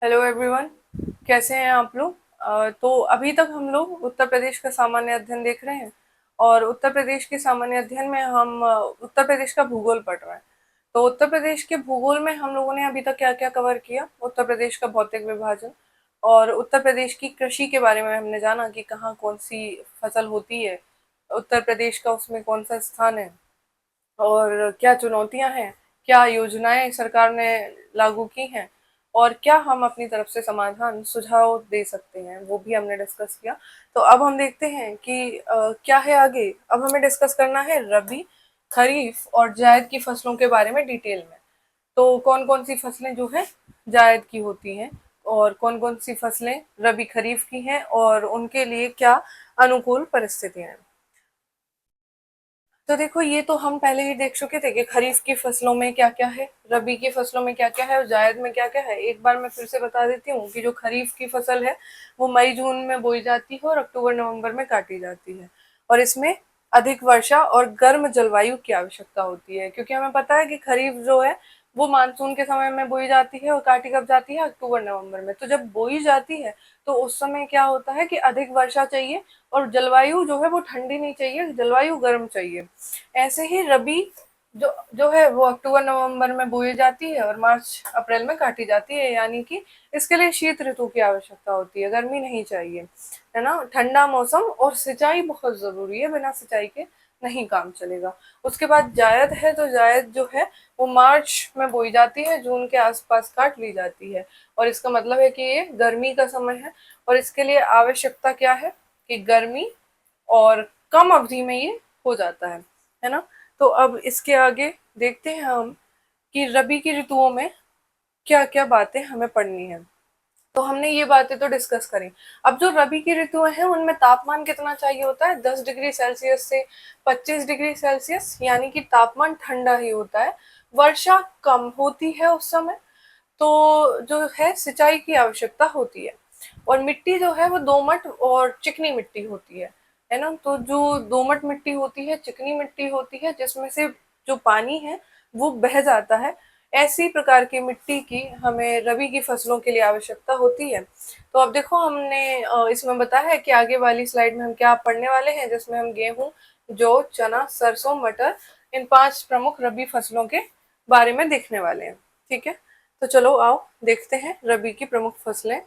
Hello everyone. कैसे हैं आप लोग? तो अभी तक हम लोग उत्तर प्रदेश का सामान्य अध्ययन देख रहे हैं। और उत्तर प्रदेश के सामान्य अध्ययन में हम उत्तर प्रदेश का भूगोल पढ़ रहे हैं। तो उत्तर प्रदेश के भूगोल में हम लोगों ने अभी तक क्या क्या कवर किया? उत्तर प्रदेश का भौतिक विभाजन और उत्तर प्रदेश की कृषि के बारे में हमने जाना कि कहाँ कौन सी फसल होती है, उत्तर प्रदेश का उसमें कौन सा स्थान है और क्या चुनौतियां हैं, क्या योजनाएं सरकार ने लागू की हैं और क्या हम अपनी तरफ से समाधान सुझाव दे सकते हैं, वो भी हमने डिस्कस किया। तो अब हम देखते हैं कि क्या है आगे। अब हमें डिस्कस करना है रबी, खरीफ और जायद की फसलों के बारे में डिटेल में। तो कौन कौन सी फसलें जो है जायद की होती हैं और कौन कौन सी फसलें रबी खरीफ की हैं और उनके लिए क्या अनुकूल परिस्थितियां हैं। तो देखो, ये तो हम पहले ही देख चुके थे कि खरीफ की फसलों में क्या क्या है, रबी की फसलों में क्या क्या है और जायद में क्या क्या है। एक बार मैं फिर से बता देती हूँ कि जो खरीफ की फसल है वो मई जून में बोई जाती है और अक्टूबर नवंबर में काटी जाती है। और इसमें अधिक वर्षा और गर्म जलवायु की आवश्यकता होती है, क्योंकि हमें पता है कि खरीफ जो है वो मानसून के समय में बोई जाती है और काटी कब जाती है? अक्टूबर नवंबर में। तो जब बोई जाती है तो उस समय क्या होता है कि अधिक वर्षा चाहिए और जलवायु जो है वो ठंडी नहीं चाहिए, जलवायु गर्म चाहिए। ऐसे ही रबी जो जो है वो अक्टूबर नवंबर में बोई जाती है और मार्च अप्रैल में काटी जाती है, यानी कि इसके लिए शीत ऋतु की आवश्यकता होती है, गर्मी नहीं चाहिए, है ना। ठंडा मौसम और सिंचाई बहुत जरूरी है, बिना सिंचाई के नहीं काम चलेगा। उसके बाद जायद है, तो जायद जो है वो मार्च में बोई जाती है, जून के आसपास काट ली जाती है। और इसका मतलब है कि ये गर्मी का समय है और इसके लिए आवश्यकता क्या है कि गर्मी और कम अवधि में ये हो जाता है ना। तो अब इसके आगे देखते हैं हम कि रबी की ऋतुओं में क्या क्या बातें हमें पढ़नी है। तो हमने ये बातें तो डिस्कस करी। अब जो रबी की ऋतुएं हैं उनमें तापमान कितना चाहिए होता है? 10 डिग्री सेल्सियस से 25 डिग्री सेल्सियस, यानी कि तापमान ठंडा ही होता है। वर्षा कम होती है उस समय। तो जो है सिंचाई की आवश्यकता होती है। और मिट्टी जो है वो दोमट और चिकनी मिट्टी होती है ना। तो जो दोमट मिट्टी होती है, चिकनी मिट्टी होती है, जिसमें से जो पानी है वो बह जाता है, ऐसी प्रकार की मिट्टी की हमें रबी की फसलों के लिए आवश्यकता होती है। तो अब देखो, हमने इसमें बताया है कि आगे वाली स्लाइड में हम क्या पढ़ने वाले हैं, जिसमें हम गेहूं, जौ, चना, सरसों, मटर, इन 5 प्रमुख रबी फसलों के बारे में देखने वाले हैं। ठीक है, तो चलो आओ देखते हैं रबी की प्रमुख फसलें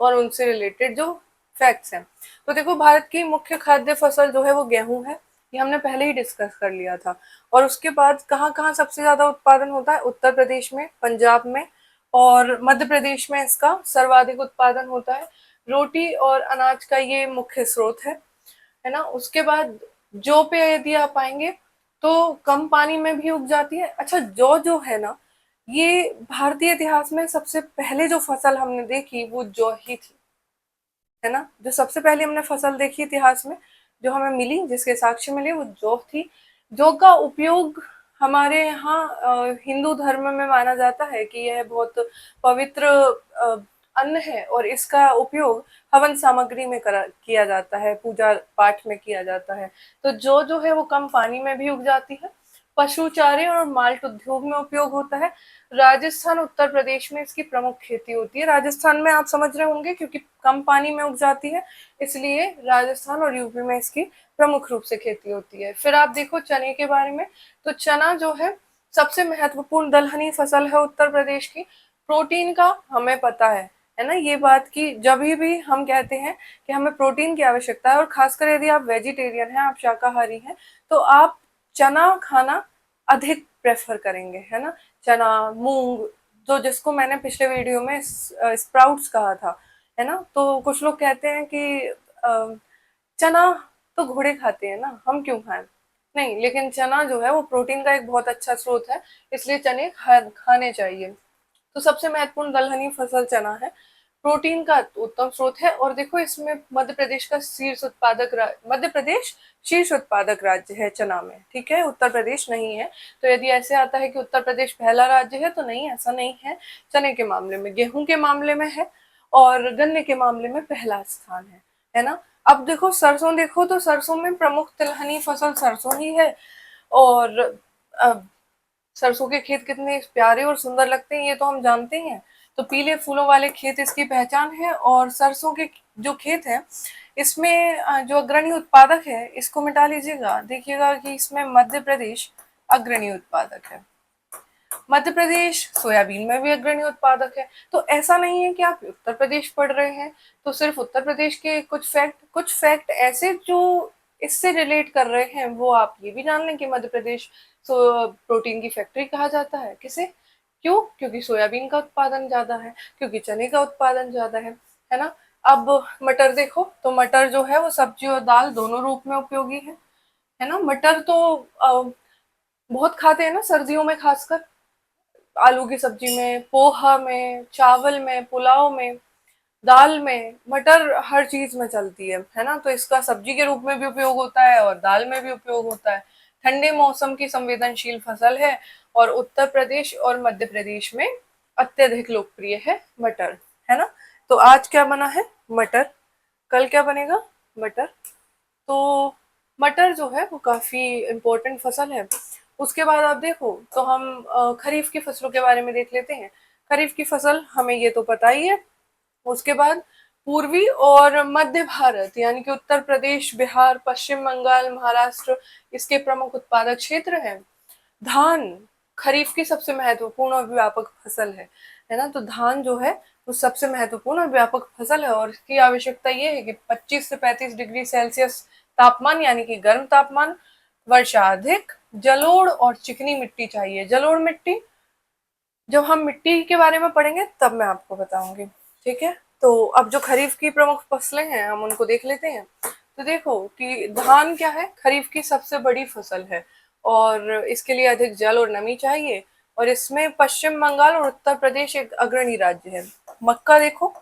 और उनसे रिलेटेड जो फैक्ट्स हैं। तो देखो, भारत की मुख्य खाद्य फसल जो है वो गेहूं है। ये हमने पहले ही डिस्कस कर लिया था। और उसके बाद कहाँ कहाँ सबसे ज्यादा उत्पादन होता है? उत्तर प्रदेश में, पंजाब में और मध्य प्रदेश में इसका सर्वाधिक उत्पादन होता है। रोटी और अनाज का ये मुख्य स्रोत है ना। उसके बाद जौ पे यदि आप आएंगे तो कम पानी में भी उग जाती है। अच्छा, जौ जो है ना, ये भारतीय इतिहास में सबसे पहले जो फसल हमने देखी वो जौ ही थी, है ना। जो सबसे पहले हमने फसल देखी इतिहास में, जो हमें मिली, जिसके साक्ष्य मिले, वो जौ थी। जौ का उपयोग हमारे यहाँ हिंदू धर्म में माना जाता है कि यह बहुत पवित्र अन्न है और इसका उपयोग हवन सामग्री में किया जाता है, पूजा पाठ में किया जाता है। तो जो है वो कम पानी में भी उग जाती है। पशु चारे और माल्ट उद्योग में उपयोग होता है। राजस्थान, उत्तर प्रदेश में इसकी प्रमुख खेती होती है। राजस्थान में आप समझ रहे होंगे क्योंकि कम पानी में उग जाती है, इसलिए राजस्थान और यूपी में इसकी प्रमुख रूप से खेती होती है। फिर आप देखो चने के बारे में। तो चना जो है सबसे महत्वपूर्ण दलहनी फसल है उत्तर प्रदेश की। प्रोटीन का हमें पता है ना, ये बात कि जब भी हम कहते हैं कि हमें प्रोटीन की आवश्यकता है, और खासकर यदि आप वेजिटेरियन हैं, आप शाकाहारी हैं, तो आप चना खाना अधिक प्रेफर करेंगे, है ना। चना, मूंग, जो जिसको मैंने पिछले वीडियो में स्प्राउट्स कहा था, है ना। तो कुछ लोग कहते हैं कि चना तो घोड़े खाते हैं ना, हम क्यों खाएं? नहीं, लेकिन चना जो है वो प्रोटीन का एक बहुत अच्छा स्रोत है, इसलिए चने खाने चाहिए। तो सबसे महत्वपूर्ण दलहनी फसल चना है। प्रोटीन का उत्तम स्रोत है। और देखो, इसमें मध्य प्रदेश शीर्ष उत्पादक राज्य है चना में, ठीक है, उत्तर प्रदेश नहीं है। तो यदि ऐसे आता है कि उत्तर प्रदेश पहला राज्य है, तो नहीं, ऐसा नहीं है। चने के मामले में, गेहूं के मामले में है और गन्ने के मामले में पहला स्थान है ना। अब देखो सरसों, देखो तो सरसों में प्रमुख तिलहनी फसल सरसों ही है। और अब सरसों के खेत कितने प्यारे और सुंदर लगते हैं ये तो हम जानते हैं। तो पीले फूलों वाले खेत इसकी पहचान है। और सरसों के जो खेत है इसमें जो अग्रणी उत्पादक है इसको मिटा लीजिएगा, देखिएगा कि इसमें मध्य प्रदेश अग्रणी उत्पादक है। मध्य प्रदेश सोयाबीन में भी अग्रणी उत्पादक है। तो ऐसा नहीं है कि आप उत्तर प्रदेश पढ़ रहे हैं तो सिर्फ उत्तर प्रदेश के कुछ फैक्ट ऐसे जो इससे रिलेट कर रहे हैं वो आप ये भी जान लें कि मध्य प्रदेश प्रोटीन की फैक्ट्री कहा जाता है। किसे? क्यों? क्योंकि सोयाबीन का उत्पादन ज्यादा है, क्योंकि चने का उत्पादन ज्यादा है ना। अब मटर देखो, तो मटर जो है वो सब्जी और दाल दोनों रूप में उपयोगी है ना। मटर तो बहुत खाते हैं ना सर्दियों में, खासकर आलू की सब्जी में, पोहा में, चावल में, पुलाव में, दाल में मटर हर चीज में चलती है ना। तो इसका सब्जी के रूप में भी उपयोग होता है और दाल में भी उपयोग होता है। ठंडे मौसम की संवेदनशील फसल है और उत्तर प्रदेश और मध्य प्रदेश में अत्यधिक लोकप्रिय है मटर, है ना। तो आज क्या बना है? मटर। कल क्या बनेगा? मटर। तो मटर जो है वो काफी इम्पोर्टेंट फसल है। उसके बाद आप देखो तो हम खरीफ की फसलों के बारे में देख लेते हैं। खरीफ की फसल हमें ये तो पता ही है। उसके बाद पूर्वी और मध्य भारत यानी कि उत्तर प्रदेश, बिहार, पश्चिम बंगाल, महाराष्ट्र इसके प्रमुख उत्पादक क्षेत्र हैं। धान खरीफ की सबसे महत्वपूर्ण और व्यापक फसल है ना। तो धान जो है वो सबसे महत्वपूर्ण और व्यापक फसल है और इसकी आवश्यकता ये है कि 25 से 35 डिग्री सेल्सियस तापमान यानी कि गर्म तापमान, वर्षा अधिक, जलोढ़ और चिकनी मिट्टी चाहिए। जलोढ़ मिट्टी जब हम मिट्टी के बारे में पढ़ेंगे तब मैं आपको बताऊंगी, ठीक है। तो अब जो खरीफ की प्रमुख फसलें हैं हम उनको देख लेते हैं। तो देखो कि धान क्या है? खरीफ की सबसे बड़ी फसल है और इसके लिए अधिक जल और नमी चाहिए और इसमें पश्चिम बंगाल और उत्तर प्रदेश एक अग्रणी राज्य है। मक्का देखो,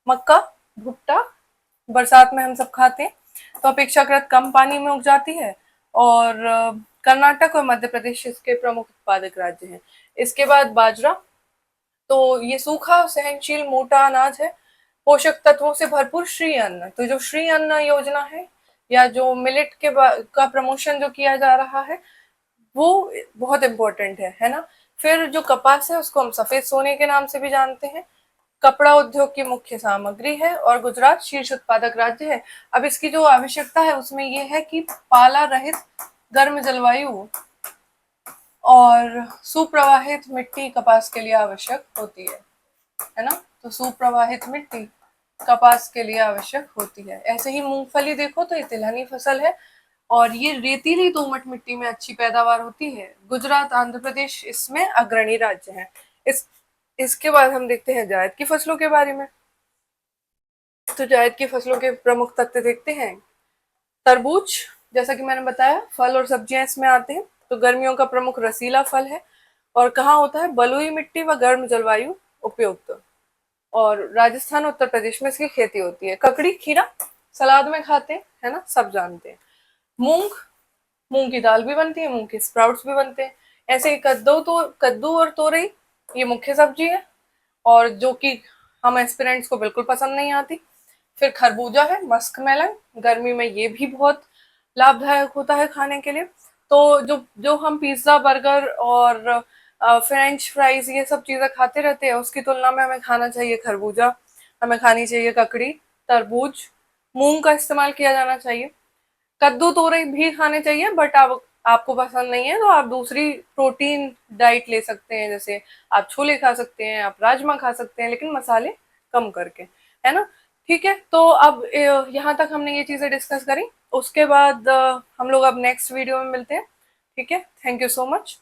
मक्का, भुट्टा बरसात में हम सब खाते हैं तो अपेक्षाकृत कम पानी में उग जाती है और कर्नाटक और मध्य प्रदेश इसके प्रमुख उत्पादक राज्य हैं। इसके बाद बाजरा, तो ये सूखा सहनशील मोटा अनाज है, पोषक तत्वों से भरपूर श्री अन्न। तो जो श्री अन्न योजना है या जो मिलेट का प्रमोशन जो किया जा रहा है वो बहुत इंपॉर्टेंट है ना। फिर जो कपास है उसको हम सफेद सोने के नाम से भी जानते हैं। कपड़ा उद्योग की मुख्य सामग्री है और गुजरात शीर्ष उत्पादक राज्य है। अब इसकी जो आवश्यकता है उसमें ये है कि पाला रहित गर्म जलवायु और सुप्रवाहित मिट्टी कपास के लिए आवश्यक होती है ना। तो सुप्रवाहित मिट्टी कपास के लिए आवश्यक होती है। ऐसे ही मूंगफली देखो तो ये तिलहनी फसल है और ये रेतीली दोमट मिट्टी में अच्छी पैदावार होती है। गुजरात, आंध्र प्रदेश इसमें अग्रणी राज्य है। इसके बाद हम देखते हैं जायद की फसलों के बारे में। तो जायद की फसलों के प्रमुख तथ्य देखते हैं। तरबूज, जैसा कि मैंने बताया फल और सब्जियां इसमें आते हैं। तो गर्मियों का प्रमुख रसीला फल है और कहाँ होता है? बलुई मिट्टी व गर्म जलवायु उपयुक्त। और राजस्थान, उत्तर प्रदेश में इसकी खेती होती है। ककड़ी, खीरा सलाद में खाते हैं, है ना, सब जानते हैं। मूंग, मूंग की दाल भी बनती है, मूंग के स्प्राउट्स भी बनते हैं। ऐसे ही कद्दू और तोरई ये मुख्य सब्जी है और जो कि हम एस्पिरेंट्स को बिल्कुल पसंद नहीं आती। फिर खरबूजा है, मस्क मेलन, गर्मी में ये भी बहुत लाभदायक होता है खाने के लिए। तो जो जो हम पिज्जा, बर्गर और फ्रेंच फ्राइज ये सब चीजें खाते रहते हैं उसकी तुलना में हमें खाना चाहिए खरबूजा, हमें खानी चाहिए ककड़ी, तरबूज, मूंग का इस्तेमाल किया जाना चाहिए। कद्दू, तोरई भी खाने चाहिए बट आप आपको पसंद नहीं है तो आप दूसरी प्रोटीन डाइट ले सकते हैं, जैसे आप छोले खा सकते हैं, आप राजमा खा सकते हैं, लेकिन मसाले कम करके, है ना। ठीक है, तो अब यहाँ तक हमने ये चीजें डिस्कस करी। उसके बाद हम लोग अब नेक्स्ट वीडियो में मिलते हैं। ठीक है, थैंक यू सो मच।